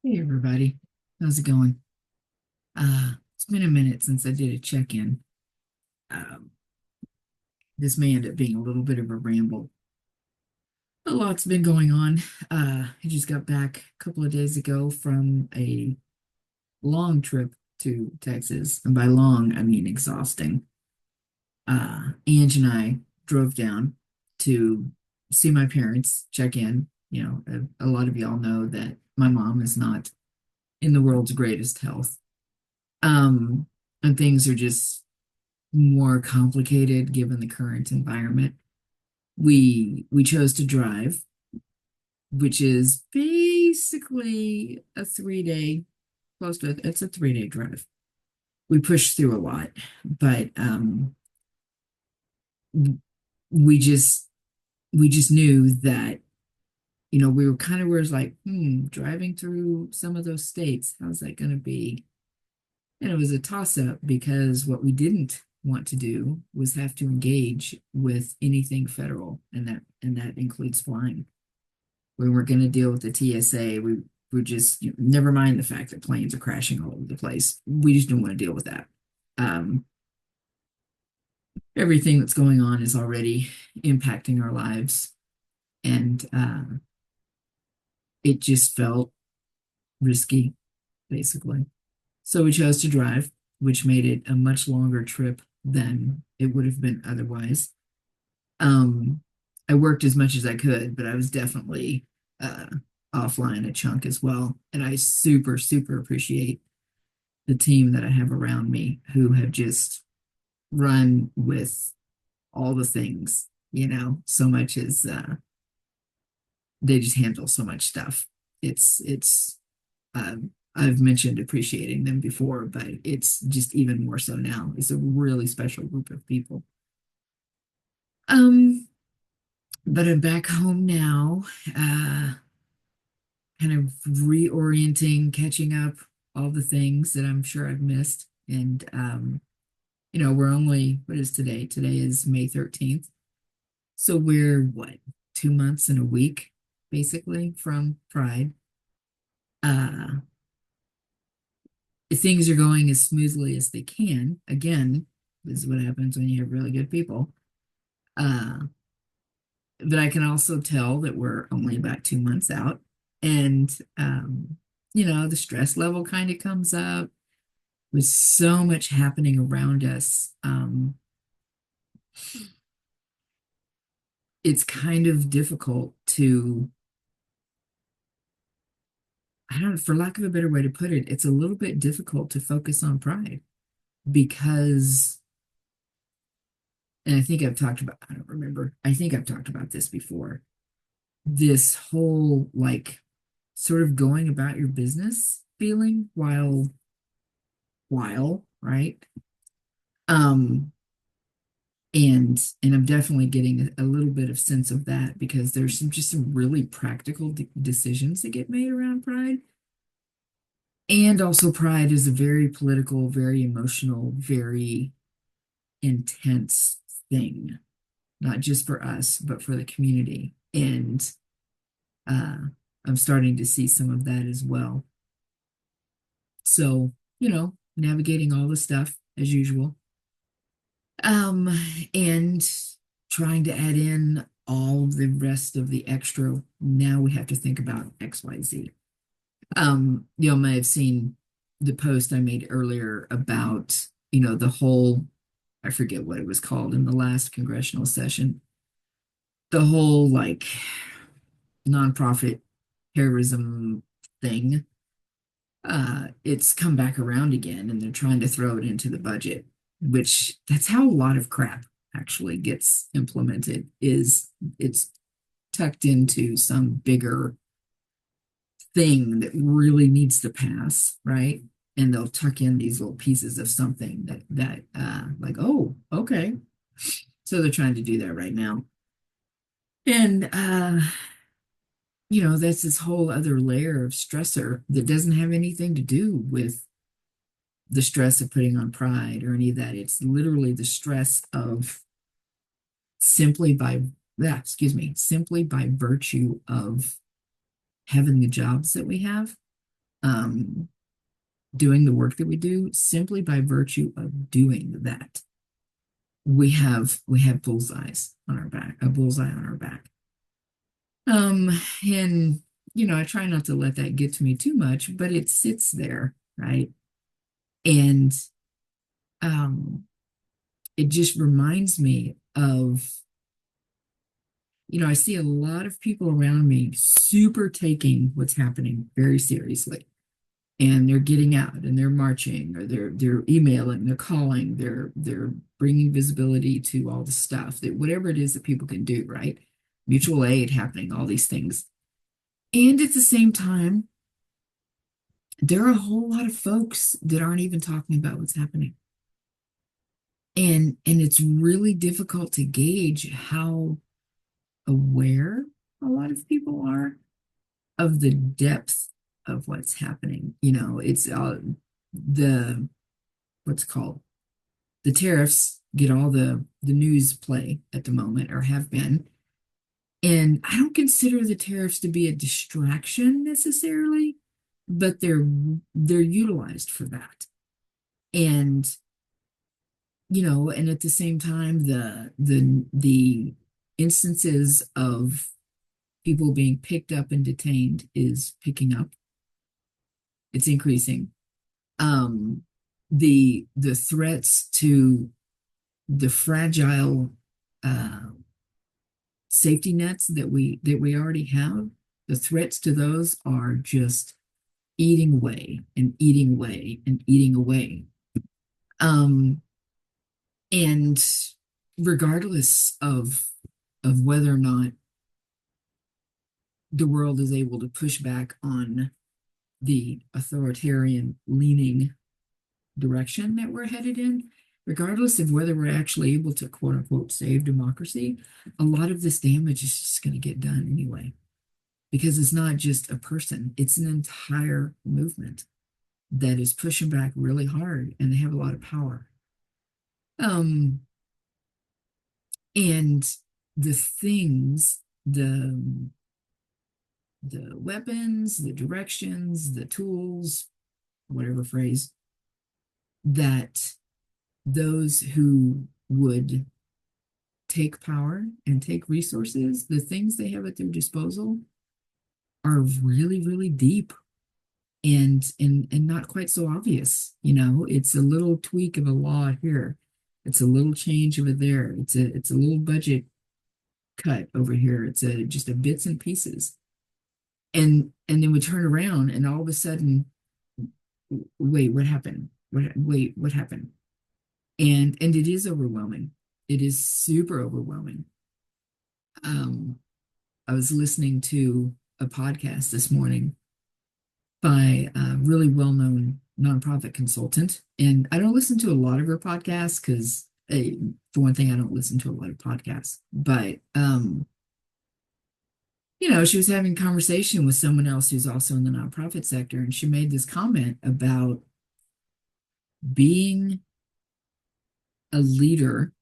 Hey everybody, how's it going? It's been a minute since I did a check-in. Um, this may end up being a little bit of a ramble. A lot's been going on. I just got back a couple of days ago from a long trip to Texas, and by long I mean exhausting. Ange and I drove down to see my parents, check in. A lot of y'all know that my mom is not in the world's greatest health. Um, and things are just more complicated given the current environment. We chose to drive, which is basically a 3 day, close to it's a 3 day drive. We pushed through a lot, but we just we just knew that we were kind of where it's like, driving through some of those states, how's that going to be? And it was a toss up because what we didn't want to do was have to engage with anything federal, and that includes flying. We weren't going to deal with the TSA. We were just never mind the fact that planes are crashing all over the place. We just didn't want to deal with that. Um, Everything that's going on is already impacting our lives, and it just felt risky, basically. So we chose to drive, which made it a much longer trip than it would have been otherwise. Um, I worked as much as I could, but I was definitely uh, offline a chunk as well. And I super, super appreciate the team that I have around me who have just run with all the things, so much as they just handle so much stuff. It's I've mentioned appreciating them before, but it's just even more so now. It's a really special group of people. Um, but I'm back home now, uh, kind of reorienting, catching up, all the things that I'm sure I've missed. And we're only, what is today? Today is May 13th. So we're what, 2 months and a week, basically, from Pride. Uh, things are going as smoothly as they can. Again, this is what happens when you have really good people. Uh, but I can also tell that we're only about 2 months out. And, the stress level kind of comes up with so much happening around us. It's kind of difficult to, I don't know, for lack of a better way to put it, it's a little bit difficult to focus on pride because, and I think I've talked about, I don't remember, I think I've talked about this before. This whole like sort of going about your business feeling while, right? Um, and I'm definitely getting a little bit of sense of that because there's some really practical decisions that get made around pride. And also pride is a very political, very emotional, very intense thing, not just for us, but for the community. And uh, I'm starting to see some of that as well. So, navigating all the stuff as usual. Um, and trying to add in all the rest of the extra. Now we have to think about XYZ. You may have seen the post I made earlier about, the whole, I forget what it was called in the last congressional session, the whole like nonprofit terrorism thing. It's come back around again and they're trying to throw it into the budget, which that's how a lot of crap actually gets implemented, is it's tucked into some bigger thing that really needs to pass, right? And they'll tuck in these little pieces of something that like, oh, okay. So they're trying to do that right now. And that's this whole other layer of stressor that doesn't have anything to do with the stress of putting on pride or any of that. It's literally the stress of simply by excuse me, simply by virtue of having the jobs that we have. um, doing the work that we do simply by virtue of doing that. We have bullseyes on our back, a bullseye on our back. Um, and I try not to let that get to me too much, but it sits there, right? And um, it just reminds me of, I see a lot of people around me super taking what's happening very seriously. And they're getting out and they're marching or they're emailing, they're calling, they're bringing visibility to all the stuff that whatever it is that people can do, right? Mutual aid happening, all these things. And at the same time, there are a whole lot of folks that aren't even talking about what's happening. And it's really difficult to gauge how aware a lot of people are of the depth of what's happening. It's the what's called the tariffs get all the news play at the moment or have been. And I don't consider the tariffs to be a distraction necessarily, but they're utilized for that. And and at the same time, the instances of people being picked up and detained is picking up. It's increasing. Um, the threats to the fragile safety nets that we already have, the threats to those are just eating away and eating away and eating away. Um, and regardless of whether or not the world is able to push back on the authoritarian leaning direction that we're headed in, regardless of whether we're actually able to quote unquote save democracy, a lot of this damage is just going to get done anyway. Because it's not just a person, it's an entire movement that is pushing back really hard and they have a lot of power. Um, and the things, the weapons, the directions, the tools, whatever phrase, that those who would take power and take resources, the things they have at their disposal are really, really deep and not quite so obvious. It's a little tweak of a law here. It's a little change over there. It's a little budget cut over here. It's just a bits and pieces. And then we turn around and all of a sudden, wait, what happened? What happened? And it is overwhelming. It is super overwhelming. Um, I was listening to a podcast this morning by a really well-known nonprofit consultant. And I don't listen to a lot of her podcasts because, for one thing, I don't listen to a lot of podcasts. But, she was having a conversation with someone else who's also in the nonprofit sector. And she made this comment about being a leader.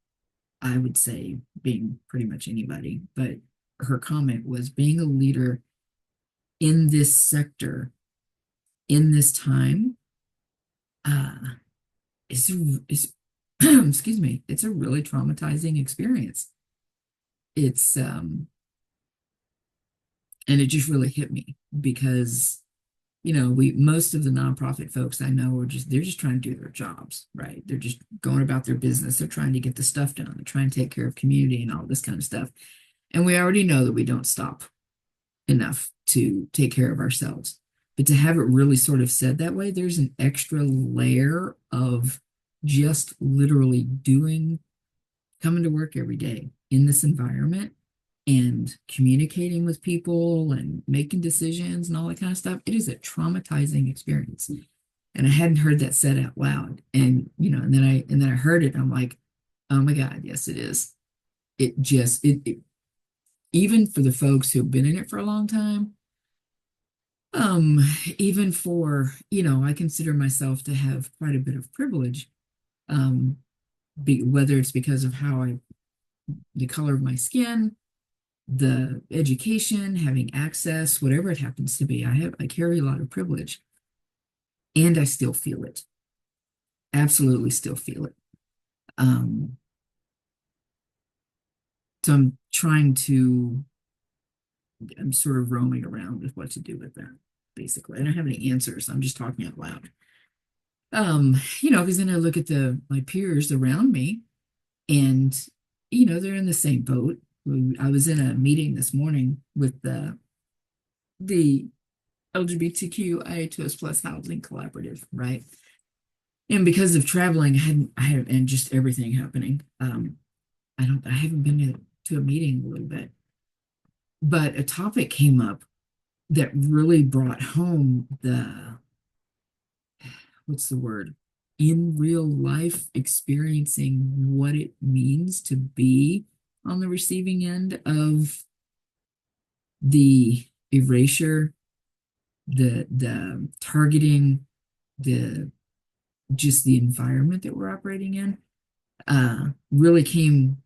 I would say being pretty much anybody, but her comment was being a leader in this sector in this time uh, is excuse me, it's a really traumatizing experience. It's and it just really hit me because we most of the nonprofit folks I know they're just trying to do their jobs, right? They're just going about their business. They're trying to get the stuff done. They're trying to take care of community and all this kind of stuff. And we already know that we don't stop enough to take care of ourselves. But to have it really sort of said that way, there's an extra layer of just literally coming to work every day in this environment and communicating with people and making decisions and all that kind of stuff. It is a traumatizing experience. And I hadn't heard that said out loud. And then I heard it. And I'm like, oh my God, yes, it is. It even for the folks who've been in it for a long time, um, even for, I consider myself to have quite a bit of privilege, um, whether it's because of the color of my skin, the education, having access, whatever it happens to be. I carry a lot of privilege. and I still feel it. Absolutely still feel it. Um, so I'm sort of roaming around with what to do with that, basically. I don't have any answers. I'm just talking out loud. Because then I look at my peers around me, and they're in the same boat. I was in a meeting this morning with the LGBTQIA2S plus housing collaborative, right? And because of traveling, and just everything happening, I haven't been to a meeting in a little bit, but a topic came up that really brought home what's the word? In real life, experiencing what it means to be on the receiving end of the erasure, the targeting, the just the environment that we're operating in, really came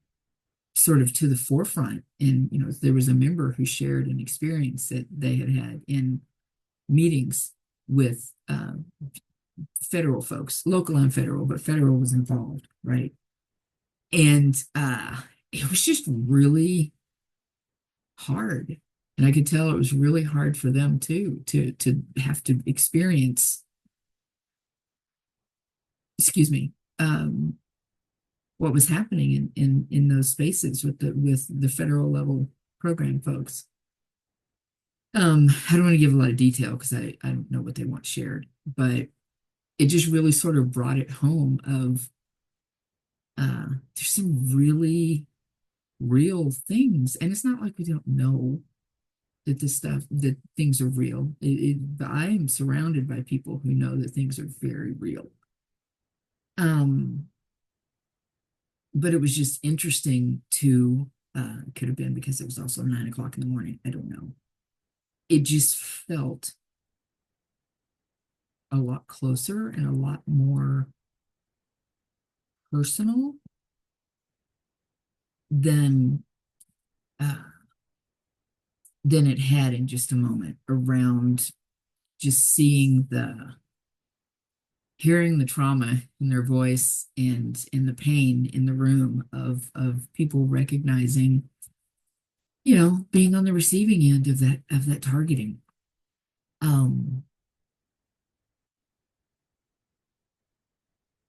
sort of to the forefront. And there was a member who shared an experience that they had had in meetings with federal folks, local and federal, but federal was involved, right? And it was just really hard. And I could tell it was really hard for them too, to have to experience, excuse me, what was happening in those spaces with the federal level program folks. I don't want to give a lot of detail because I don't know what they want shared, but it just really sort of brought it home of there's some really real things, and it's not like we don't know that things are real. I am surrounded by people who know that things are very real. Um, but it was just interesting to could have been because it was also 9 o'clock in the morning. I don't know. It just felt a lot closer and a lot more personal than uh, than it had in just a moment around just seeing hearing the trauma in their voice and in the pain in the room of people recognizing, being on the receiving end of that targeting. Um,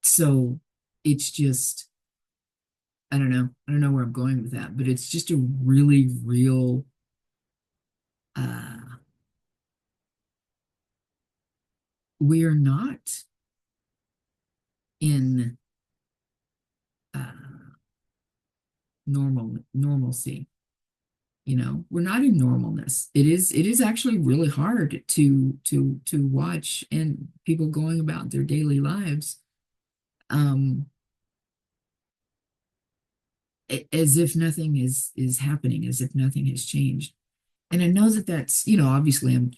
so it's just I don't know where I'm going with that, but it's just a really real uh we're not in uh normalcy. We're not in normalness. It is actually really hard to watch and people going about their daily lives um as if nothing is happening, as if nothing has changed. And I know that that's, obviously I'm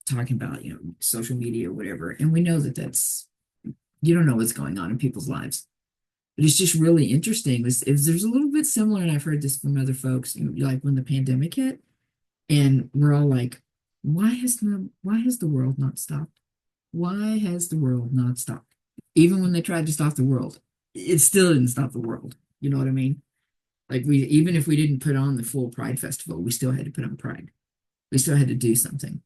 talking about, social media or whatever, and we know that that's you don't know what's going on in people's lives. But it's just really interesting. Is there's a little bit similar, and I've heard this from other folks, like when the pandemic hit, and we're all like, why has the world not stopped? Why has the world not stopped? Even when they tried to stop the world, it still didn't stop the world. You know what I mean? Like even if we didn't put on the full Pride Festival, we still had to put on Pride. We still had to do something.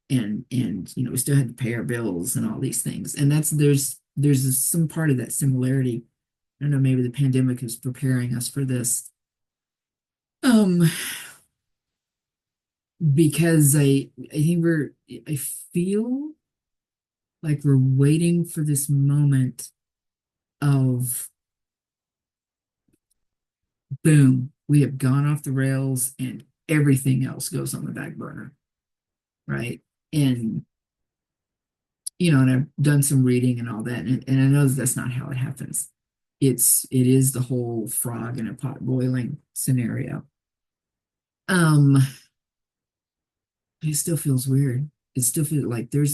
And we still had to pay our bills and all these things. And there's some part of that similarity. I don't know, maybe the pandemic is preparing us for this. Um, because I think I feel like we're waiting for this moment of boom, we have gone off the rails and everything else goes on the back burner, right? And and I've done some reading and all that, and I know that that's not how it happens. It is the whole frog in a pot boiling scenario. Um, it still feels weird. It still feels like there's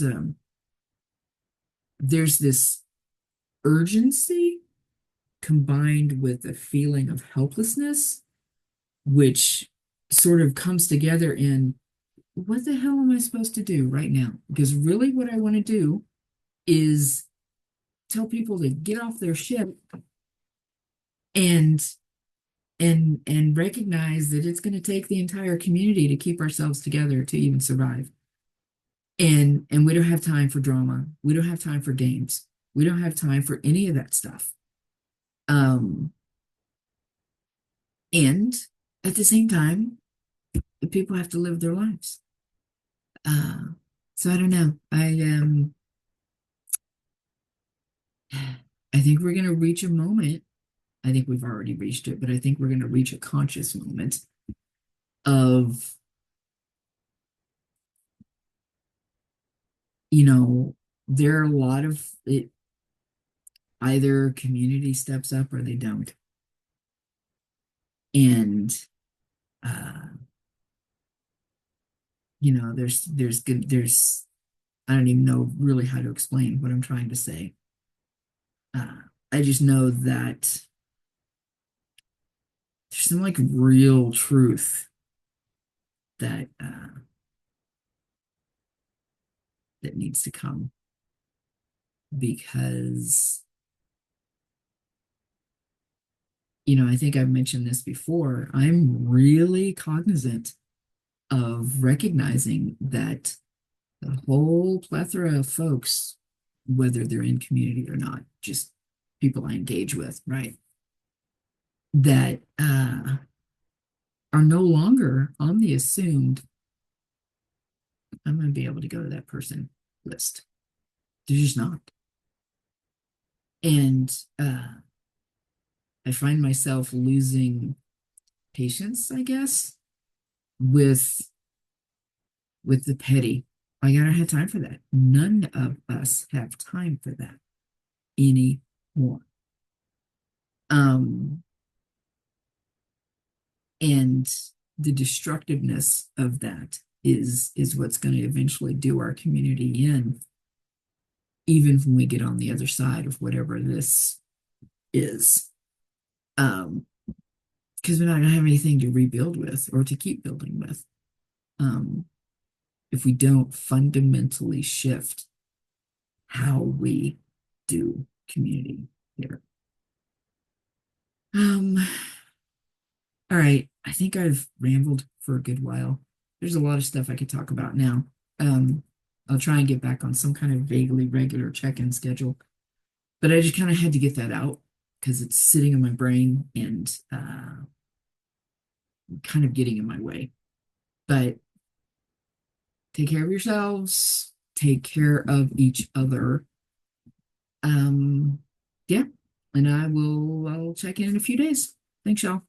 this urgency combined with a feeling of helplessness, which sort of comes together in what the hell am I supposed to do right now? Because really, what I want to do is tell people to get off their ship and and recognize that it's going to take the entire community to keep ourselves together to even survive. And we don't have time for drama. We don't have time for games. We don't have time for any of that stuff. Um, and at the same time, the people have to live their lives. Uh, so I don't know. I think we're going to reach a moment. I think we've already reached it, but I think we're going to reach a conscious moment of, you know, there are a lot of it, either community steps up or they don't. And uh, there's I don't even know really how to explain what I'm trying to say. I just know that there's some like real truth that that needs to come because I think I've mentioned this before. I'm really cognizant of recognizing that the whole plethora of folks, whether they're in community or not, just people I engage with, right, that are no longer on the assumed I'm going to be able to go to that person list. They're just not. And I find myself losing patience, I guess, with the petty. I gotta have time for that. None of us have time for that anymore. Um, and the destructiveness of that is what's going to eventually do our community in, even when we get on the other side of whatever this is. Because we're not going to have anything to rebuild with or to keep building with. Um, if we don't fundamentally shift how we do community here. Um, all right. I think I've rambled for a good while. There's a lot of stuff I could talk about now. Um, I'll try and get back on some kind of vaguely regular check-in schedule, but I just kind of had to get that out because it's sitting in my brain and kind of getting in my way. But take care of yourselves, take care of each other. Yeah, and I'll check in a few days. Thanks, y'all.